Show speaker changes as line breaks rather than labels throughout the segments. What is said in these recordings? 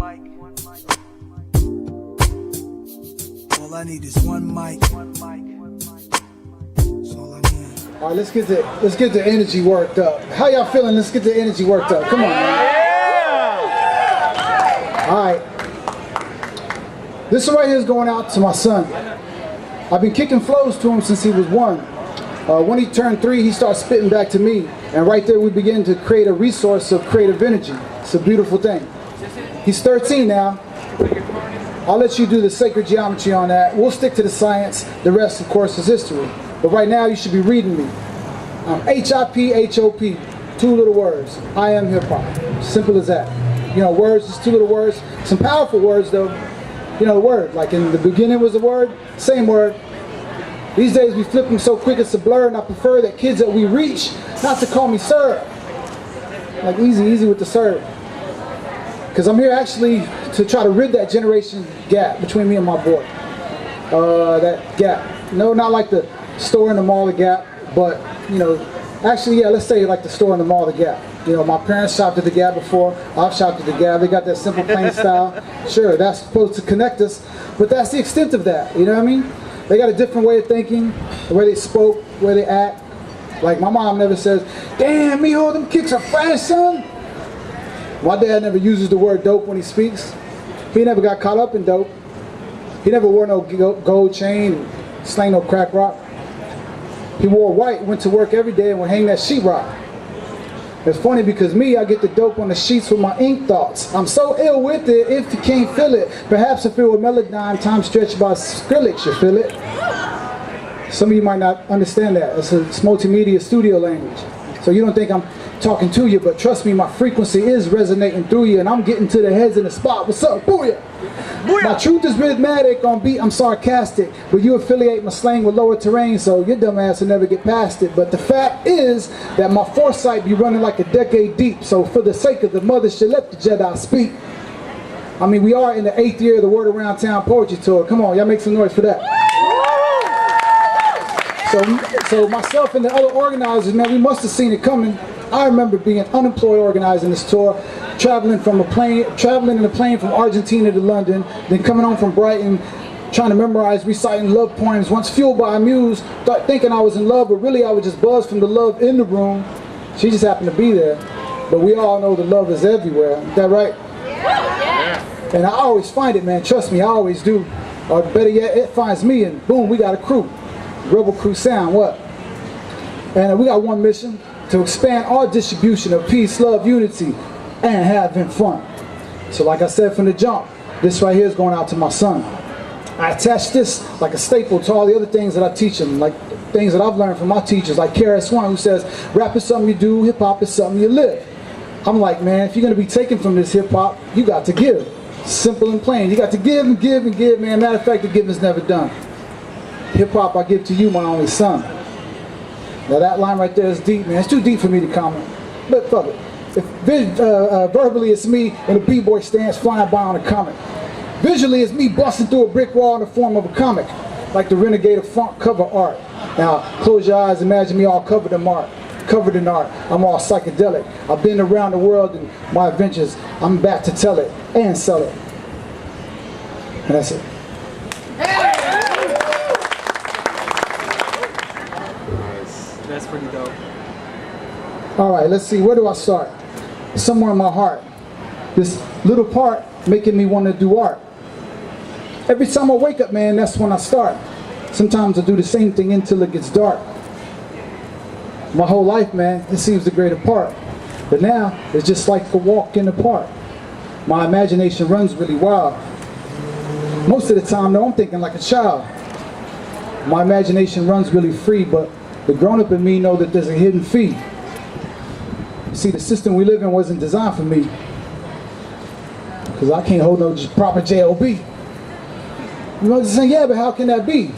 All I need is one mic. That's all I need.
All right, let's get the energy worked up. How y'all feeling? Let's get the energy worked up. Come on, man. All right. This one right here is going out to my son. I've been kicking flows to him since he was 1. When he turned 3, he started spitting back to me. And right there, we begin to create a resource of creative energy. It's a beautiful thing. He's 13 now. I'll let you do the sacred geometry on that. We'll stick to the science. The rest, of course, is history. But right now, you should be reading me. H-I-P-H-O-P. 2 little words. I am hip-hop. Simple as that. You know, words, just 2 little words. Some powerful words, though. You know, the word. Like in the beginning was a word, same word. These days, we flip them so quick it's a blur, and I prefer that kids that we reach not to call me sir. Like easy with the sir. Because I'm here actually to try to rid that generation gap between me and my boy. That gap. No, not like the store in the mall, the Gap, but, you know, actually, yeah, let's say like the store in the mall, the Gap. You know, my parents shopped at the Gap before. I've shopped at the Gap. They got that simple, plain style. Sure, that's supposed to connect us, but that's the extent of that. You know what I mean? They got a different way of thinking, the way they spoke, the way they act. Like, my mom never says, "Damn, mijo, them kicks are fresh, son." My dad never uses the word dope when he speaks. He never got caught up in dope. He never wore no gold chain and slang no crack rock. He wore white, went to work every day, and would hang that sheetrock. It's funny because me, I get the dope on the sheets with my ink thoughts. I'm so ill with it, if you can't feel it. Perhaps if it were Melodyne, time stretched by Skrillex, you feel it? Some of you might not understand that. It's multimedia studio language. So you don't think I'm talking to you, but trust me, my frequency is resonating through you, and I'm getting to the heads in the spot. What's up? Booyah! Booyah! My truth is rhythmatic, on beat I'm sarcastic, but you affiliate my slang with lower terrain, so your dumb ass will never get past it. But the fact is that my foresight be running like a decade deep, so for the sake of the mothership, let the Jedi speak. I mean, we are in the 8th year of the Word Around Town Poetry Tour. Come on, y'all make some noise for that. So myself and the other organizers, man, we must have seen it coming. I remember being unemployed organizing this tour, traveling in a plane from Argentina to London, then coming home from Brighton, trying to memorize, reciting love poems. Once fueled by a muse, thought thinking I was in love, but really I was just buzzed from the love in the room. She just happened to be there. But we all know the love is everywhere. Is that right? Yeah. And I always find it, man. Trust me, I always do. Or better yet, it finds me, and boom, we got a crew. Rebel Crew Sound, what? And we got one mission: to expand our distribution of peace, love, unity, and having fun. So like I said from the jump, this right here is going out to my son. I attach this like a staple to all the other things that I teach him, like things that I've learned from my teachers, like KRS-One, who says, rap is something you do, hip-hop is something you live. I'm like, man, if you're going to be taken from this hip-hop, you got to give. Simple and plain. You got to give and give and give, man. Matter of fact, the giving is never done. Hip-hop I give to you, my only son. Now that line right there is deep, man. It's too deep for me to comment. But fuck it. If verbally it's me in a b-boy stance flying by on a comet. Visually it's me busting through a brick wall in the form of a comic, like the Renegade of Funk cover art. Now close your eyes, imagine me all covered in art. I'm all psychedelic. I've been around the world in my adventures. I'm back to tell it and sell it. And that's it.
That's pretty dope.
All right, let's see. Where do I start? Somewhere in my heart. This little part making me want to do art. Every time I wake up, man, that's when I start. Sometimes I do the same thing until it gets dark. My whole life, man, it seems the greater part. But now, it's just like a walk in the park. My imagination runs really wild. Most of the time, though, I'm thinking like a child. My imagination runs really free, but the grown-up in me know that there's a hidden fee. See, the system we live in wasn't designed for me, because I can't hold no proper JOB. You know what I'm saying? Yeah, but how can that be?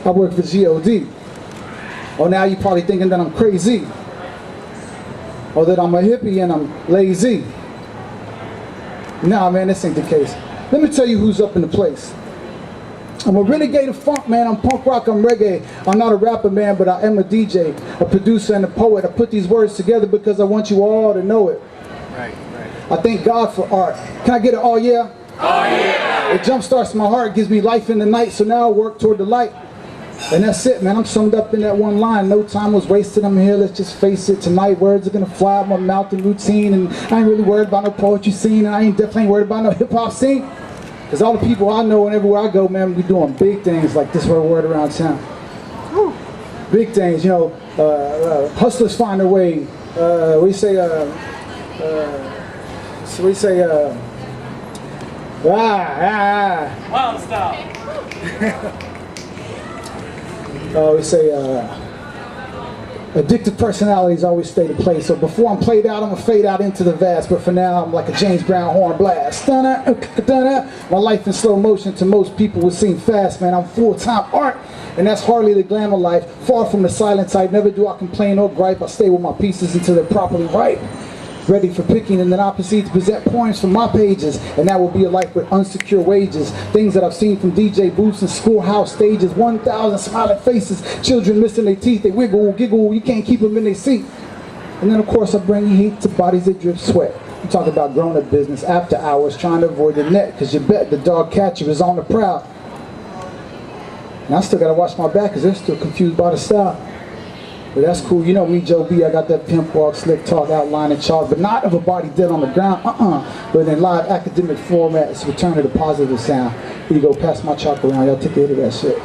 I work for GOD. Or now you're probably thinking that I'm crazy, or that I'm a hippie and I'm lazy. Nah, man, this ain't the case. Let me tell you who's up in the place. I'm a renegade of funk, man. I'm punk rock, I'm reggae. I'm not a rapper, man, but I am a DJ, a producer, and a poet. I put these words together because I want you all to know it.
Right.
I thank God for art. Can I get an oh yeah? Oh yeah! It jumpstarts my heart, gives me life in the night, so now I work toward the light. And that's it, man. I'm summed up in that one line. No time was wasted. I'm here. Let's just face it. Tonight, words are gonna fly out my mouth in routine, and I ain't really worried about no poetry scene, and I ain't definitely worried about no hip hop scene. Cause all the people I know and everywhere I go, man, we doing big things like this word around town. Big things, you know. Hustlers find their way. We say,
Wild style.
we say addictive personalities always stay to play. So before I'm played out, I'm gonna fade out into the vast. But for now, I'm like a James Brown horn blast. My life in slow motion to most people would seem fast, man. I'm full-time art, and that's hardly the glamour life. Far from the silent type. Never do I complain or gripe. I stay with my pieces until they're properly ripe, ready for picking, and then I proceed to present poems from my pages, and that will be a life with unsecure wages. Things that I've seen from DJ booths and schoolhouse stages. 1,000 smiling faces, children missing their teeth, they wiggle, giggle, you can't keep them in their seat. And then of course I bring heat to bodies that drip sweat. You talk about grown-up business after hours, trying to avoid the net, cause you bet the dog catcher is on the prowl. And I still gotta watch my back, cause they're still confused by the style. But that's cool. You know me, Joe B. I got that pimp walk, slick talk, outline and chalk, but not of a body dead on the ground. But in live academic format, it's return to the positive sound. Here you go, pass my chalk around. Y'all take a hit of that shit.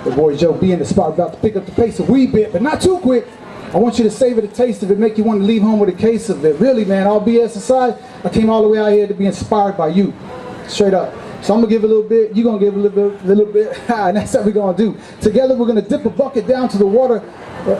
The boy Joe B in the spot, about to pick up the pace a wee bit, but not too quick. I want you to savor the taste of it, make you want to leave home with a case of it. Really, man, all BS aside, I came all the way out here to be inspired by you. Straight up. So I'm gonna give a little bit, you're gonna give a little bit, and that's what we're gonna do. Together we're gonna dip a bucket down to the water,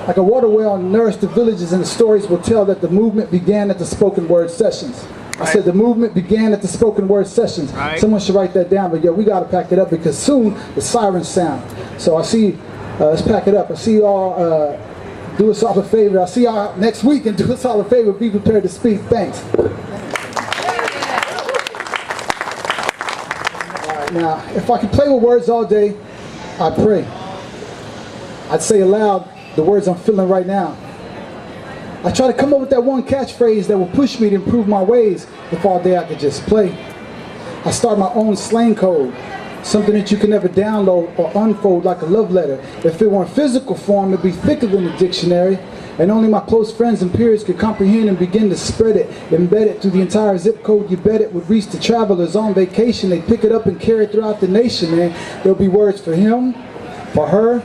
like a water well, and nourish the villages, and the stories will tell that the movement began at the spoken word sessions. I said the movement began at the spoken word sessions. Someone should write that down, but yo, we gotta pack it up because soon the sirens sound. So I see, let's pack it up. I see y'all, do us all a favor. I'll see y'all next week, and do us all a favor, be prepared to speak. Thanks. Now, if I could play with words all day, I'd pray. I'd say aloud the words I'm feeling right now. I try to come up with that one catchphrase that will push me to improve my ways if all day I could just play. I start my own slang code, something that you can never download or unfold like a love letter. If it were in physical form, it'd be thicker than a dictionary, and only my close friends and peers could comprehend and begin to spread it, embed it through the entire zip code. You bet it would reach the travelers on vacation. They pick it up and carry it throughout the nation, man. There'll be words for him, for her,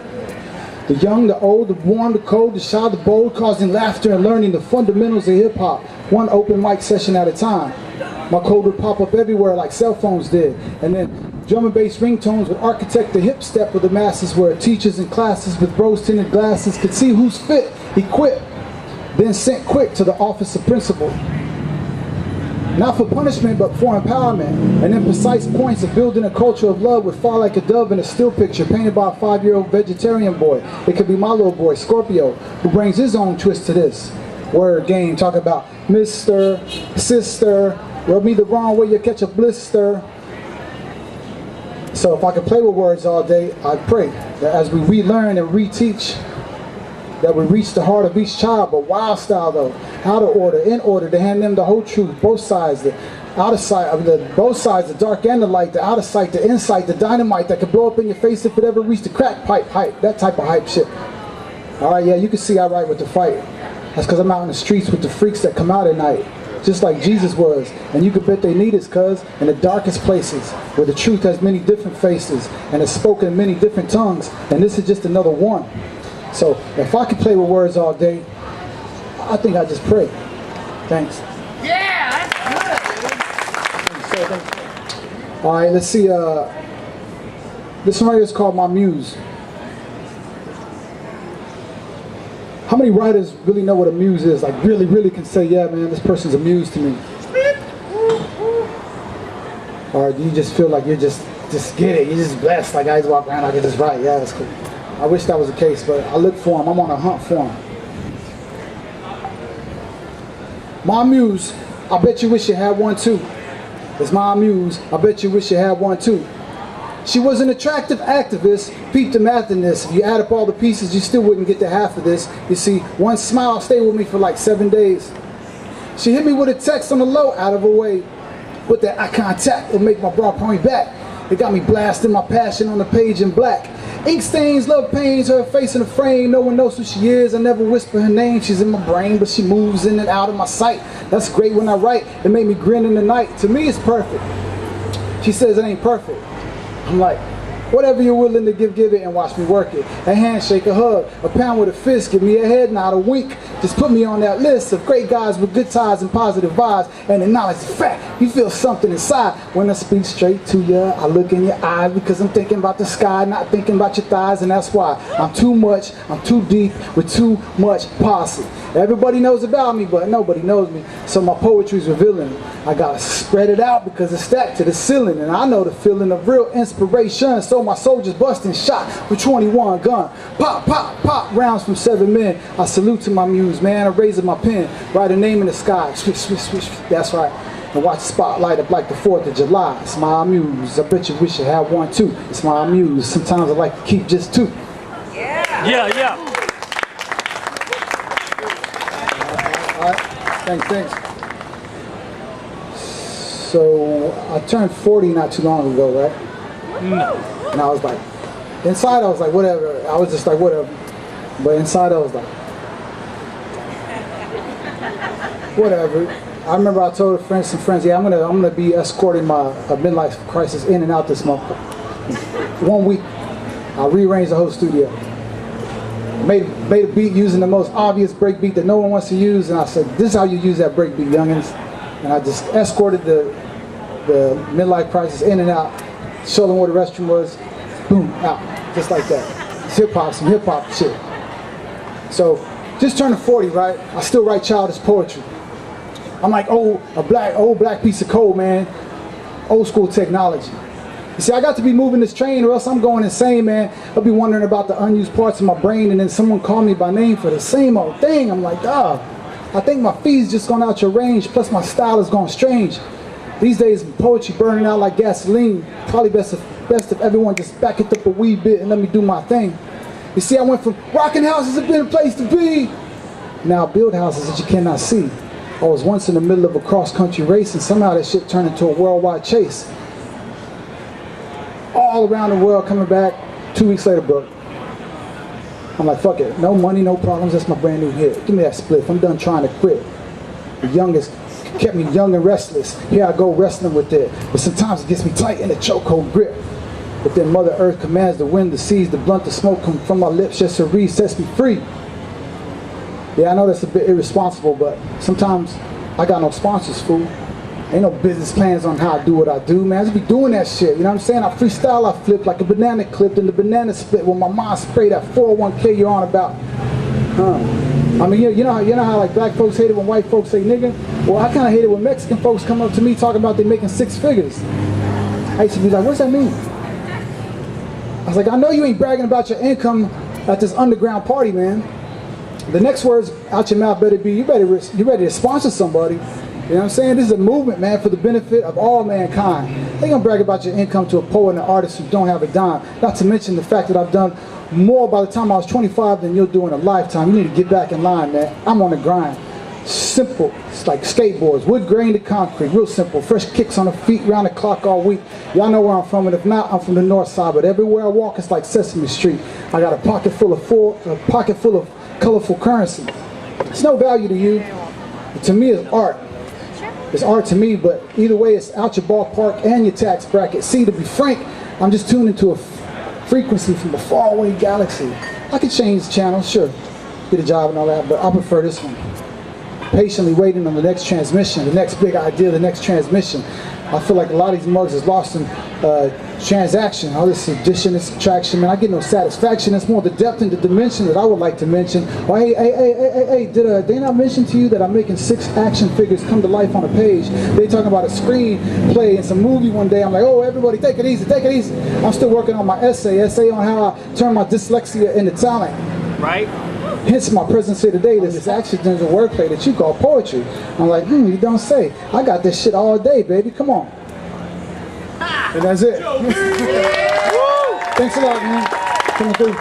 the young, the old, the warm, the cold, the shy, the bold, causing laughter and learning the fundamentals of hip-hop, one open mic session at a time. My code would pop up everywhere like cell phones did, and then drum and bass ringtones would architect the hip step of the masses, where teachers in classes with rose-tinted glasses could see who's fit, equipped, then sent quick to the office of principal. Not for punishment, but for empowerment. And then precise points of building a culture of love would fall like a dove in a still picture painted by a 5-year-old vegetarian boy. It could be my little boy, Scorpio, who brings his own twist to this word game. Talk about Mr., Sister, rub me the wrong way, you catch a blister. So if I could play with words all day, I'd pray that as we relearn and reteach, that we reach the heart of each child, but wild style though, out of order, in order, to hand them the whole truth, both sides, the outer side, both sides, the dark and the light, the outer sight, the insight, the dynamite that could blow up in your face if it ever reached the crack pipe hype, that type of hype shit. All right, yeah, you can see I write with the fight. That's because I'm out in the streets with the freaks that come out at night, just like Jesus was, and you could bet they need us, cuz in the darkest places, where the truth has many different faces, and is spoken in many different tongues, and this is just another one. So, if I could play with words all day, I think I'd just pray. Thanks.
Yeah, that's good.
All right, let's see. This one right here is called My Muse. How many writers really know what a muse is? Like really can say, yeah, man, this person's a muse to me. Or do you just feel like you're just get it? You're just blessed. Like I just walk around, I can just write. Yeah, that's cool. I wish that was the case, but I look for them. I'm on a hunt for them. My muse, I bet you wish you had one too. It's my muse, I bet you wish you had one too. She was an attractive activist, peep the math in this. If you add up all the pieces, you still wouldn't get to half of this. You see, one smile stayed with me for like 7 days. She hit me with a text on the low, out of her way. With that eye contact, it'll make my bra point back. It got me blasting my passion on the page in black. Ink stains, love pains, her face in the frame. No one knows who she is, I never whisper her name. She's in my brain, but she moves in and out of my sight. That's great when I write, it made me grin in the night. To me, it's perfect. She says it ain't perfect. I'm like, whatever you're willing to give it and watch me work it. A handshake, a hug, a pound with a fist, give me a head nod, a wink. Just put me on that list of great guys with good ties and positive vibes and acknowledge the fact you feel something inside. When I speak straight to you, I look in your eyes because I'm thinking about the sky, not thinking about your thighs, and that's why I'm too much, I'm too deep with too much posse. Everybody knows about me, but nobody knows me, so my poetry's revealing. I gotta spread it out because it's stacked to the ceiling, and I know the feeling of real inspiration. So my soldiers busting shot with 21 gun. Pop, pop, pop, rounds from 7 men. I salute to my muse, man. I raise my pen, write a name in the sky. Swish, swish, swish. That's right. And watch the spotlight up like the 4th of July. It's my muse. I bet you wish you had one too. It's my muse. Sometimes I like to keep just 2.
Yeah.
Thanks. So I turned 40 not too long ago, right?
No.
And I was like, inside I was like, whatever. I was just like, whatever. But inside I was like, whatever. I remember I told some friends, yeah, I'm gonna be escorting my midlife crisis in and out this month. 1 week, I rearranged the whole studio. Made a beat using the most obvious break beat that no one wants to use, and I said, this is how you use that break beat, youngins. And I just escorted the midlife crisis in and out, showed them where the restroom was, boom, out, just like that. It's hip-hop, some hip-hop shit. So, just turning 40, right? I still write childish poetry. I'm like, old black piece of coal, man. Old school technology. You see, I got to be moving this train or else I'm going insane, man. I'll be wondering about the unused parts of my brain, and then someone called me by name for the same old thing. I'm like, I think my feed's just gone out your range, plus my style has gone strange. These days, poetry burning out like gasoline. Probably best if everyone just back it up a wee bit and let me do my thing. You see, I went from rocking houses have been a place to be. Now I build houses that you cannot see. I was once in the middle of a cross-country race, and somehow that shit turned into a worldwide chase. All around the world coming back, 2 weeks later, bro. I'm like, fuck it, no money, no problems, that's my brand new hit. Give me that spliff, I'm done trying to quit. The youngest kept me young and restless. Here I go wrestling with it, but sometimes it gets me tight in a chokehold grip. But then Mother Earth commands the wind, the seas, the blunt, the smoke come from my lips, just a reed sets me free. Yeah, I know that's a bit irresponsible, but sometimes I got no sponsors, fool. Ain't no business plans on how I do what I do, man. I just be doing that shit, you know what I'm saying? I freestyle, I flip like a banana clip, and the banana split when my mind spray that 401k you're on about. I mean, you know how like black folks hate it when white folks say nigga? Well, I kind of hate it when Mexican folks come up to me talking about they making 6 figures. I used to be like, what's that mean? I was like, I know you ain't bragging about your income at this underground party, man. The next words out your mouth better be, you ready to sponsor somebody. You know what I'm saying? This is a movement, man, for the benefit of all mankind. They gonna brag about your income to a poet and an artist who don't have a dime. Not to mention the fact that I've done more by the time I was 25 than you'll do in a lifetime. You need to get back in line, man. I'm on the grind. Simple. It's like skateboards, wood grain to concrete, real simple. Fresh kicks on the feet, round the clock all week. Y'all know where I'm from, and if not, I'm from the north side. But everywhere I walk, it's like Sesame Street. I got a pocket full of colorful currency. It's no value to you. To me, it's art. It's art to me, but either way, it's out your ballpark and your tax bracket. See, to be frank, I'm just tuned into a frequency from a faraway galaxy. I could change the channel, sure, get a job and all that, but I prefer this one. Patiently waiting on the next transmission, the next big idea, the next transmission. I feel like a lot of these mugs is lost in transaction, all this addition and subtraction, man. I get no satisfaction. It's more the depth and the dimension that I would like to mention. Oh, hey, did they not mention to you that I'm making 6 action figures come to life on a page? They talking about a screenplay in some movie one day. I'm like, oh, everybody take it easy, take it easy. I'm still working on my essay on how I turn my dyslexia into talent.
Right?
Hence my presence here today, this accidental wordplay that you call poetry. I'm like, you don't say. I got this shit all day, baby, come on. And that's it. Thanks a lot, man. Coming through.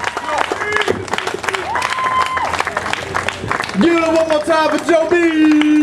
Give it up one more time for Joe B.